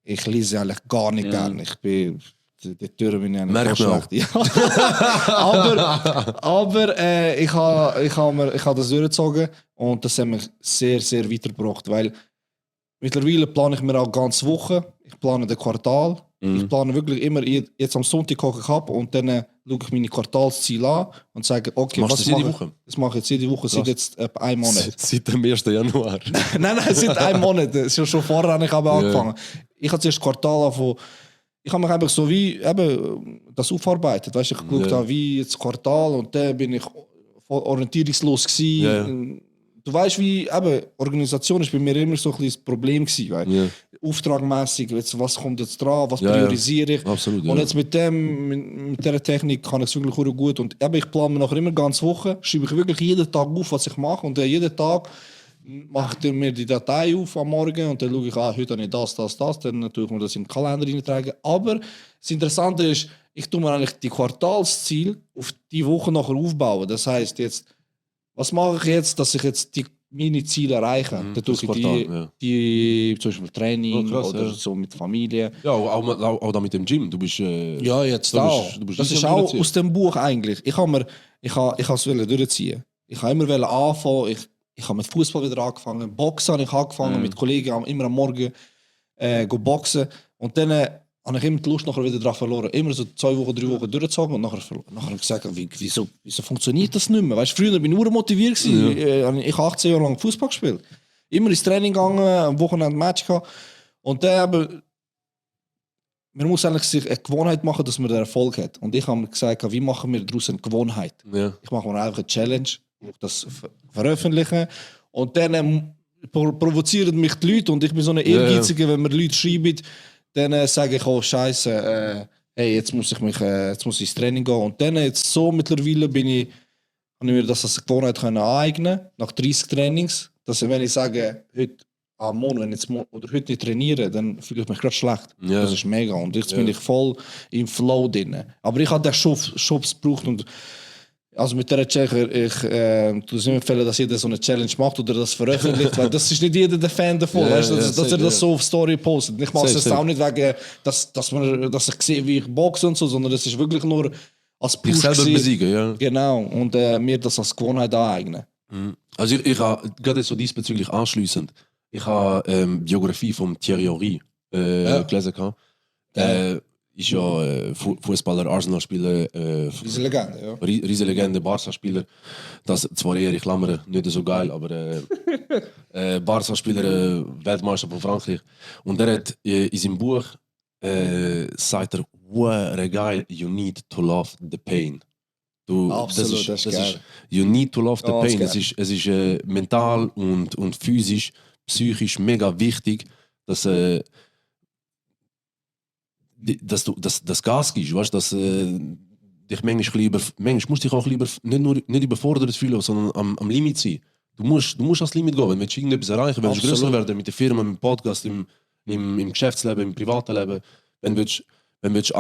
ich lese eigentlich gar nicht gerne. Ich bin... Die Türen bin ich eigentlich schlecht. Ja. aber ich habe das durchgezogen und das hat mich sehr, sehr weitergebracht, weil mittlerweile plane ich mir auch ganze Woche, ich plane den Quartal, ich plane wirklich immer, jetzt am Sonntag koche ich ab und dann schaue ich meine Quartalsziele an und sage, okay, was mache ich? Das mache ich jetzt jede Woche, seit jetzt einem Monat. Seit dem 1. Januar? nein, seit einem Monat. Schon vorher habe ich angefangen. Ich habe zuerst Quartal angefangen. Ich habe mich einfach so wie das aufarbeitet. Weißt, ich geschaut, wie jetzt Quartal, und dann bin ich orientierungslos gewesen. Du weißt, wie Organisation ist bei mir immer so ein bisschen das Problem gewesen. auftragmäßig, jetzt, was kommt jetzt dran, was Ja, priorisiere ich. Absolut, Und jetzt mit dieser Technik kann ich es wirklich auch gut. Und eben, ich plane mir nachher immer ganz Woche, schreibe ich wirklich jeden Tag auf, was ich mache. Und jeden Tag mache ich mir die Datei auf am Morgen und dann schaue ich, heute habe ich das. Dann tue ich mir das in den Kalender eintragen. Aber das Interessante ist, ich tue mir eigentlich die Quartalsziele auf die Woche nachher aufbauen. Das heisst jetzt, was mache ich jetzt, dass ich jetzt meine Ziele erreiche? Dann tue das ich Quartal, die zum Beispiel Training Oh, krass, oder ja. so mit Familie. Ja, auch da mit dem Gym. Du bist. Ja, jetzt du auch. bist- du bist Das easy ist am auch Durchziehen. aus dem Buch eigentlich. Ich es durchziehen. Ich habe immer anfangen. Ich habe mit Fußball wieder angefangen. Boxen habe ich angefangen mit Kollegen immer am Morgen go boxen. Und dann habe ich immer die Lust nachher wieder daran verloren. Immer so 2 Wochen, 3 Wochen durchgezogen und nachher habe ich gesagt, wieso funktioniert das nicht mehr? Weißt, früher bin ich nur motiviert gewesen. Ich habe 18 Jahre lang Fußball gespielt. Immer ins Training gegangen, am Wochenende ein Match gehabt. Und dann eben, man muss eigentlich sich eine Gewohnheit machen, dass man den Erfolg hat. Und ich habe mir gesagt, wie machen wir daraus eine Gewohnheit? Ja. Ich mache mir einfach eine Challenge, das veröffentlichen und dann provozieren mich die Leute und ich bin so ein Ehrgeiziger, wenn mir Leute schreiben, dann sage ich, oh Scheiße, hey, jetzt muss ich ins Training gehen. Und dann jetzt so mittlerweile habe ich mir das als Gewohnheit können aneignen, nach 30 Trainings, dass wenn ich sage, heute wenn ich oder heute nicht trainiere, dann fühle ich mich gerade schlecht. Ja. Das ist mega. Und jetzt bin ich voll im Flow drin. Aber ich habe den Schubs gebraucht und also mit dieser Challenge, ich tue es immer empfehlen, dass jeder so eine Challenge macht oder das veröffentlicht, weil das ist nicht jeder der Fan davon, Ja, weißt du, ja, dass safe, er das ja. so auf Story postet. Ich mache es Safe, jetzt auch safe. nicht wegen, dass ich sehe, wie ich boxe und so, sondern das ist wirklich nur als Dich Push selber gewesen. besiegen, ja. Genau, und mir das als Gewohnheit aneignen. Also ich habe gerade so diesbezüglich anschliessend. Ich habe Biografie von Thierry Henry gelesen. Ist ja Fußballer, Arsenal-Spieler, Diese Legende, ja. riesige Legende, Barca-Spieler. Das zwar eher, ich klammere, nicht so geil, aber Barca-Spieler, Weltmeister von Frankreich. Und er hat in seinem Buch sagt er, what a guy, you need to love the pain. Absolut, das ist geil. You need to love the Ja, das pain. ist Es ist mental und physisch, psychisch mega wichtig, dass du das Gas gibst, weißt, dass dich manchmal musst dich auch lieber nicht überfordert fühlen, sondern am Limit sein. Du musst ans Limit gehen, wenn du irgendetwas erreichen willst, wenn du größer werden mit der Firma, mit dem Podcast, im Geschäftsleben, im privaten Leben, wenn du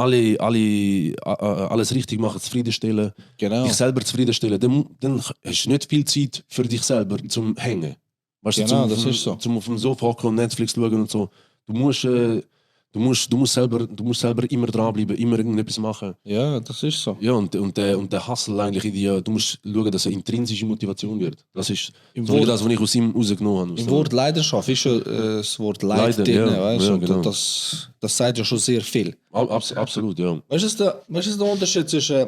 alles richtig machen, zufriedenstellen, Genau. dich selber zufriedenstellen, dann hast du nicht viel Zeit für dich selber zum Hängen. Weißt Genau, du, das ist so. Zum auf dem Sofa hocken und Netflix schauen und so. Du musst selber immer dranbleiben, immer irgendetwas machen. Ja, das ist so. Ja, und der Hustle eigentlich in dir, du musst schauen, dass eine intrinsische Motivation wird. Das ist Im so Wort- das, was ich aus ihm rausgenommen habe. Im Wort Leidenschaft ist ja das Wort Leid Leiden, drin, ja. weißt du? Ja, Und genau. das sagt ja schon sehr viel. Absolut, ja. Weißt du, der Unterschied zwischen,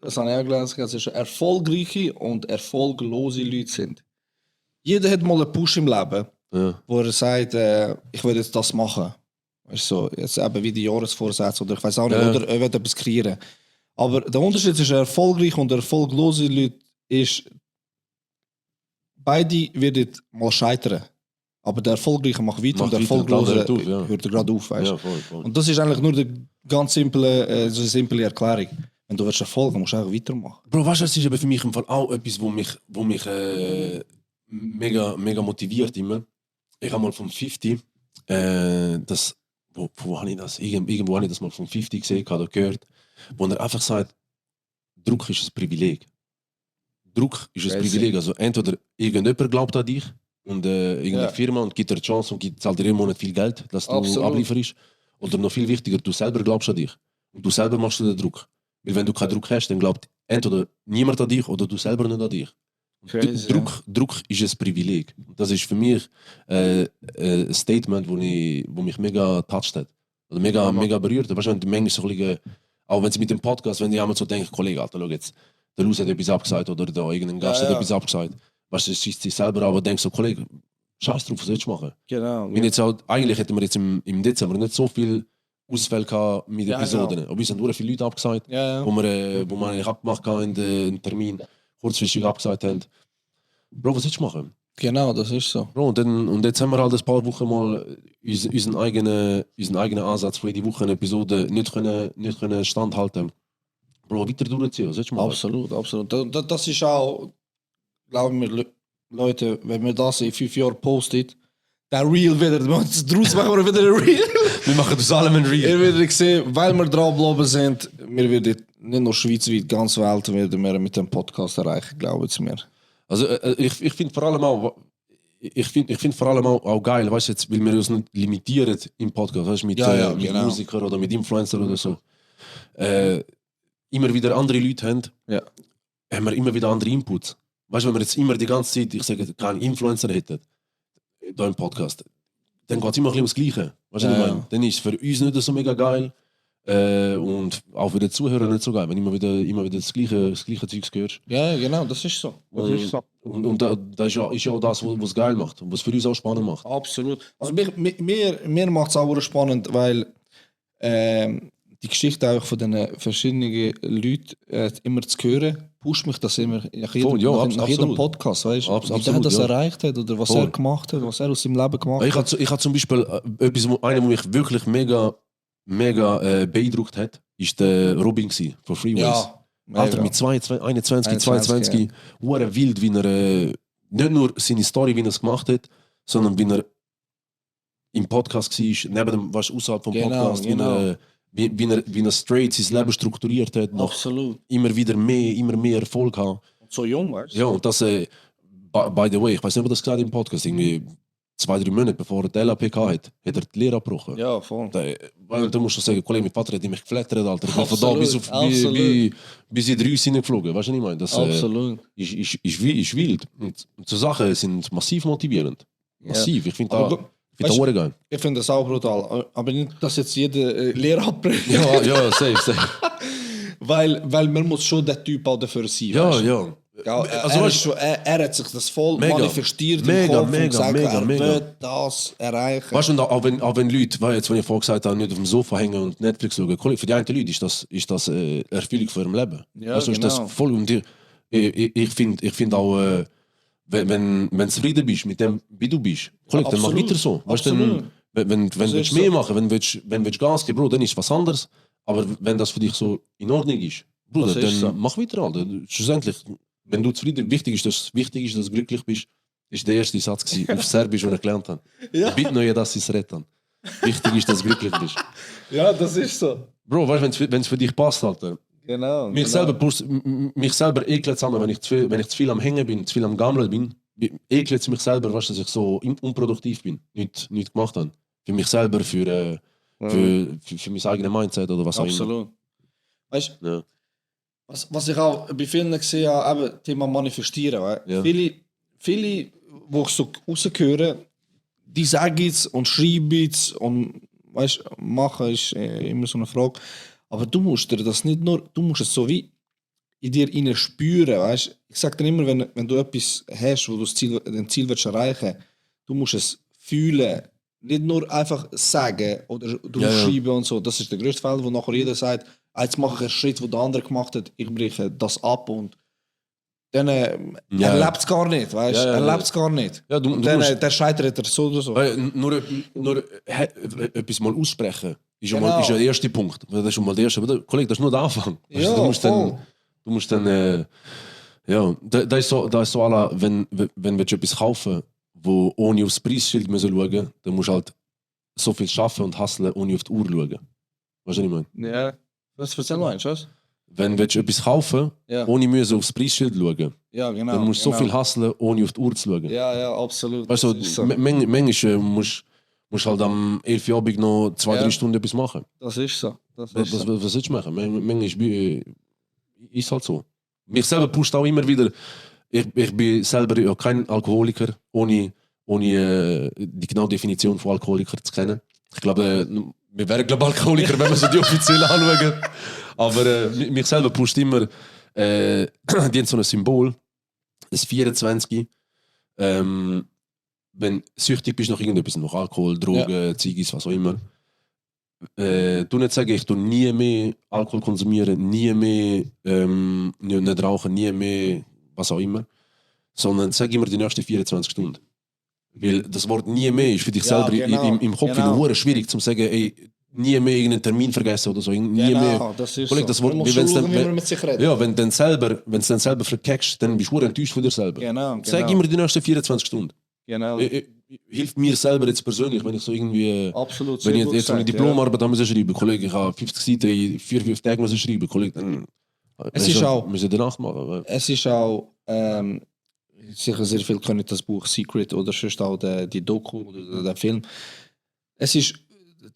das habe ich auch gelernt, zwischen erfolgreiche und erfolglose Leute sind? Jeder hat mal einen Push im Leben, Ja. wo er sagt, ich will jetzt das machen. Weißt du, so, jetzt eben wie die Jahresvorsätze oder ich weiß auch nicht, Ja. oder er will etwas kreieren. Aber der Unterschied zwischen erfolgreichen und erfolglosen Leuten ist, beide werden mal scheitern. Aber der Erfolgreiche macht weiter und der Macht weiter, Erfolglose der andere hört auf, ja. hört er gerade auf. Weißt? Ja, voll. Und das ist eigentlich nur die ganz simple Erklärung. Wenn du willst erfolgen, musst du einfach weitermachen. Bro, weißt du, das ist aber für mich im Fall auch etwas, wo mich mega motiviert immer. Ich habe mal vom 50, wo habe ich das? Irgendwo habe ich das mal vom 50 gesehen oder gehört, wo er einfach sagt, Druck ist ein Privileg. Druck ist ein Crazy. Privileg. Also entweder irgendjemand glaubt an dich und irgendeine Ja. Firma und gibt dir eine Chance und zahlt dir jeden Monat viel Geld, dass du Absolut. ablieferst. Oder noch viel wichtiger, du selber glaubst an dich. Und du selber machst den Druck. Weil wenn du keinen Druck hast, dann glaubt entweder niemand an dich oder du selber nicht an dich. Crazy, Druck ist ein Privileg. Das ist für mich ein Statement, wo mich mega touched hat. Oder mega berührt. Weißt du, wenn du manchmal so ein bisschen, auch wenn sie mit dem Podcast, wenn die einmal so denken, Kollege, Alter, schau jetzt, der Luz hat etwas abgesagt oder da irgendein Gast Ja, hat ja. etwas abgesagt. Weißt du, es schießt sich selber an, aber denkst so, Kollege, scheiß drauf, was willst du machen? Genau. Wir jetzt halt, eigentlich hätten wir jetzt im Dezember nicht so viel Ausfälle gehabt mit Ja, Episoden. Aber uns haben nur viele Leute abgesagt, Ja, ja. wo wir eigentlich abgemacht haben in den Termin, kurzfristig abgesagt haben. Bro, was willst du machen? Genau, das ist so. Bro, und jetzt haben wir halt ein paar Wochen mal unseren eigenen Ansatz für die Woche eine Episode nicht können standhalten. Bro, weiter durchziehen, was sollst du machen? Absolut, absolut. Das ist auch, glauben wir, Leute, wenn wir das in 5 Jahren postet, der Reel wieder, daraus machen wir wieder ein Reel. Wir machen aus allem ein Reel. Ihr werdet sehen, weil wir dran geblieben sind, wir werden nicht nur schweizweit, ganz Welt werden wir mit dem Podcast erreichen, glauben Sie mir. Also ich finde vor allem auch, vor allem auch geil, weißt du, jetzt, weil wir uns nicht limitieren im Podcast, weißt, mit genau. Musikern oder mit Influencern oder so. Immer wieder andere Leute haben wir immer wieder andere Inputs. Weißt du, wenn wir jetzt immer die ganze Zeit, ich sage, keinen Influencer hätten, da im Podcast, dann geht es immer ein bisschen ums Gleiche. Weißt du, was ich meine? Dann ist es für uns nicht so mega geil und auch für die Zuhörer nicht so geil, wenn immer wieder das gleiche Zeugs hörst. Ja, genau, das ist so. Und da ist ja auch das, was geil macht und was für uns auch spannend macht. Absolut. Also mir macht es auch spannend, weil die Geschichte auch von den verschiedenen Leuten immer zu hören, pusht mich das immer nach jedem Podcast, weißt du, wie der das erreicht hat oder was er gemacht hat, was er aus seinem Leben gemacht hat. Ich habe zum Beispiel einer, der mich wirklich mega beeindruckt hat, ist der Robin von Freeways. Ja, Alter, mit 22, hure wild, wie er nicht nur seine Story, wie er es gemacht hat, sondern wie er im Podcast war, neben dem, was außerhalb vom Podcast, wie er straight sein Leben strukturiert hat, noch Absolut. immer mehr Erfolg hat. So jung, weißt du? Ja, und das, by the way, ich weiß nicht, ob das gesagt im Podcast, irgendwie 2-3 Monate bevor er die LAP hatte, hat er die Lehre abgebrochen. Ja, voll. Da musst du sagen, Kollege, mein Vater hat mich geflattert, Alter. Ich bin von da Absolut, bis in 3 hineingeflogen, weißt du, was ich meine? Das Absolut. ist wild. Und so Sachen sind massiv motivierend. Massiv. Ich finde das weißt du, geil. Ich finde das auch brutal. Aber nicht, dass jetzt jeder Lehre abbricht. Ja, safe. weil man muss schon der Typ auch dafür sein. weißt du? Ja. Also er hat sich das voll Mega. manifestiert Mega, im Kopf mega, und gesagt, mega, er mega. will das erreichen. Weißt du, und auch wenn Leute, weil jetzt, wenn ich vorher gesagt habe, nicht auf dem Sofa hängen und Netflix schauen, Kollege, für die einen Leute ist das Erfüllung für ihrem Leben. Ja, weißt du, ist genau. das voll und ich find auch, wenn du zufrieden bist mit dem, wie du bist, Kollege, dann mach absolut. weiter so. Weißt du, Absolut. wenn du ist mehr so. machen, wenn du Gas geben, Bro, dann ist was anderes. Aber wenn das für dich so in Ordnung ist, Bruder, Das dann ist so. mach weiter, Alter. Schlussendlich, wenn du zufrieden bist, wichtig ist, dass du glücklich bist, ist der erste Satz gewesen, auf Serbisch, den ich gelernt habe. Ja. Bitte nur, dass sie es retten. Wichtig ist, dass du glücklich bist. Ja, das ist so. Bro, weißt du, wenn es für dich passt, Alter. Genau. Mich selber ekelt es an, wenn ich zu viel am Hängen bin, zu viel am Gammeln bin, ekelt es mich selber, weißt du, dass ich so unproduktiv bin, nicht gemacht habe. Für mich selber, für mein eigenes Mindset oder was auch immer. Absolut. Weißt du, Ja. was ich auch bei vielen gesehen habe, eben Thema Manifestieren. Weil Ja. Viele, die ich so rausgehöre, die sagen es und schreiben es und weißt, machen ist immer so eine Frage. Aber du musst dir das nicht nur, du musst es so wie in dir innen spüren. Weißt? Ich sage dir immer, wenn du etwas hast, wo du dein Ziel willst erreichen, du musst es fühlen. Nicht nur einfach sagen oder schreiben und so. Das ist der größte Fall, wo nachher jeder sagt, jetzt mache ich einen Schritt, den der andere gemacht hat, ich breche das ab und dann er lebt es gar nicht, weißt du? Er lebt es gar nicht. Ja, und dann der scheitert er so oder so. Nur etwas mal aussprechen ist ja Genau. mal der erste Punkt. Das ist schon mal der erste. Aber Kollege, das ist nur der Anfang. Weißt Ja, du musst voll. dann da ist so à la, wenn du etwas kaufen, wo ohne aufs Preisschild müssen schauen, dann musst du halt so viel schaffen und hustlen, ohne auf die Uhr schauen. Weißt du, was ich meine? Ja. Was erzähl mal, was? Wenn du etwas kaufen, ohne müssen aufs Preisschild schauen, Ja, genau. dann musst du so viel hustlen, ohne auf die Uhr zu schauen. Ja, absolut. Weißt du, Das ist so. manchmal musst du halt am 11 Uhr Abend noch 2-3 Stunden etwas machen. Das ist so. Das Was ist so. sollst du machen? Manchmal ist halt so. Mich selber pusht auch immer wieder. Ich bin selber ja kein Alkoholiker, ohne die genaue Definition von Alkoholiker zu kennen. Ich glaube, wir wären Alkoholiker, wenn wir so die offiziell anschauen. Aber mich selber pusht immer, die haben so ein Symbol, das 24. Wenn du süchtig bist nach irgendetwas, nach Alkohol, Drogen, Ziggis, was auch immer, du nicht sagen, ich tu nie mehr Alkohol konsumieren, nie mehr nicht rauchen, nie mehr was auch immer, sondern sag immer die nächsten 24 Stunden. Weil das Wort nie mehr ist für dich selber im Kopf wieder schwierig zu sagen, ey, nie mehr irgendeinen Termin vergessen oder so. Nie mehr. Das ist Kollege, das Wort, wie man mit sich redet. ja, wenn du dann selber verkackst, dann bist du enttäuscht von dir selber. Genau. Sag immer die nächsten 24 Stunden. Genau. Hilft mir selber jetzt persönlich, wenn ich so irgendwie... Absolut. Wenn ich jetzt eine Diplomarbeit haben schreiben, Kollege, ich habe 50 Seiten in 4-5 Tagen müssen schreiben, Kollege, dann... Es ist auch... Müssen wir danach machen. Es ist auch... sicher sehr viel können das Buch Secret oder sonst auch die Doku oder der Film. Es ist...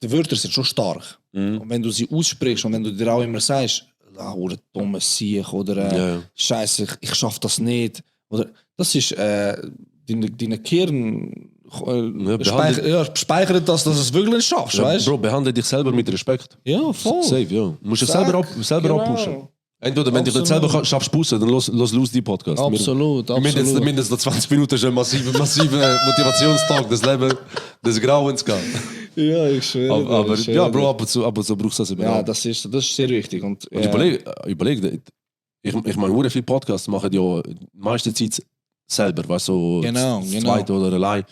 Die Wörter sind schon stark. Und wenn du sie aussprichst und wenn du dir auch immer sagst, oder dummes Sieg oder Scheiße, ich schaffe das nicht. Oder, das ist deine Kern... speichert das, dass du es wirklich schaffst, weißt du? Bro, behandle dich selber mit Respekt. Ja, voll. Safe, ja. Musst du selber abpushen. Entweder, wenn du das selber schaffst, pushen, dann los die Podcast. Absolut, Wir haben jetzt mindestens 20 Minuten schon massive Motivationstag des Lebens, des Grauens gehabt. Ja, ich schwöre. Aber ja, Bro, ab und zu brauchst du das immer. Ja, das ist sehr wichtig. Und überleg, ich meine, sehr viele Podcasts machen ja die meiste Zeit selber, weißt du, Genau. zweite oder allein.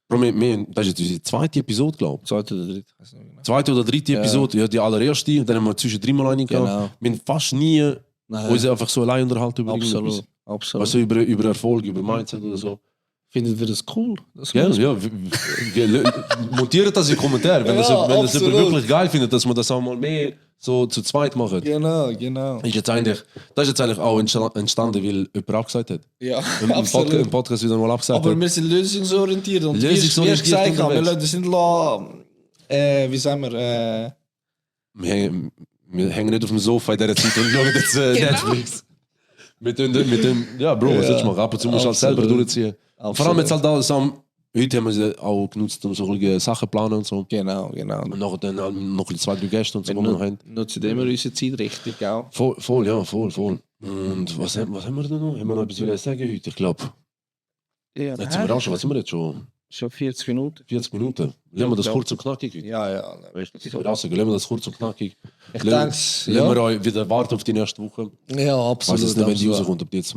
Bro, das ist jetzt unsere zweite Episode, glaube ich. Zweite oder dritte. Zweite oder dritte Episode, ja, die allererste, dann haben wir zwischen 3 Mal eine gehabt. Genau. Wir haben fast nie uns einfach so allein unterhalten über irgendwas. Absolut. Weißt du, über Erfolg, über Mindset oder so. Findet ihr das cool? Das Gerne, ja. Montiert das in die Kommentare, wenn das jemand wirklich geil findet, dass man das auch mal mehr so zu zweit machen. Genau. Das ist jetzt eigentlich auch entstanden, weil jemand abgesagt hat. Ja, Im Podcast wieder mal abgesagt aber hat. wir sind lösungsorientiert. Und wie ich gesagt habe, wir sind wie sagen wir... Wir hängen nicht auf dem Sofa in dieser Zeit und schauen jetzt Netflix. Mit dem, ja, Bro, was soll ich machen? Ab und zu musst du halt selber durchziehen. Vor allem jetzt halt alles heute haben wir sie auch genutzt, um so Sachen zu planen und so. Genau. Und nachher dann noch 2-3 Gäste und so. Nutzen immer unsere Zeit richtig, auch. Voll. Und was haben wir denn noch? Haben wir noch etwas sagen heute? Ich glaube. Ja, jetzt sind wir auch schon, was sind wir jetzt schon? Schon 40 Minuten. 40 Minuten. Lassen wir das kurz und knackig. Ja. Lassen wir das kurz und knackig. Ich denke, Lassen wir euch wieder warten auf die nächste Woche. Ja, absolut. Was ist nicht, wenn die rauskommt, ob die jetzt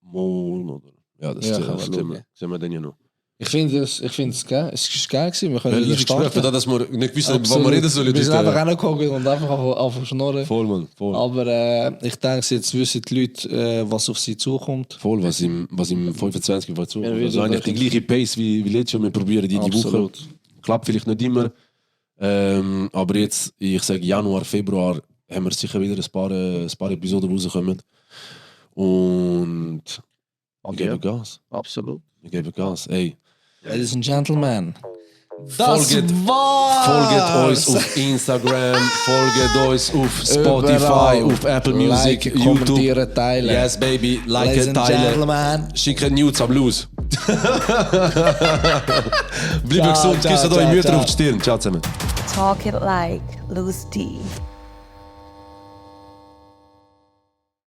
morgen oder... Ja, das sehen wir dann ja noch. Ich finde es geil. Es ist geil gewesen. Wir können wieder starten. Dass wir nicht wissen, was wir reden sollen. Wir sind einfach reingekommen und einfach auf schnurren. Voll, Mann. Voll. Aber ich denke, jetzt wissen die Leute, was auf sie zukommt. Voll, was im 25 war zukommt. Also eigentlich die gleiche Pace wie letztes Jahr. Wir probieren die Woche. Klappt vielleicht nicht immer. Aber jetzt, ich sage Januar, Februar, haben wir sicher wieder ein paar Episoden rausgekommen. Und ich gebe Gas. Absolut. Ich gebe Gas. Ey. Ladies and Gentlemen. Folgt uns auf Instagram, folgt uns auf Spotify, auf Apple Music, like, YouTube. Kommentieren, teilen. Yes, baby. Ladies and teilen. Gentlemen. Schicken Nudes am Blues. Bleibt gesund, küsst euch Mütter auf die Stirn. Ciao zusammen. Talk it like Loose D.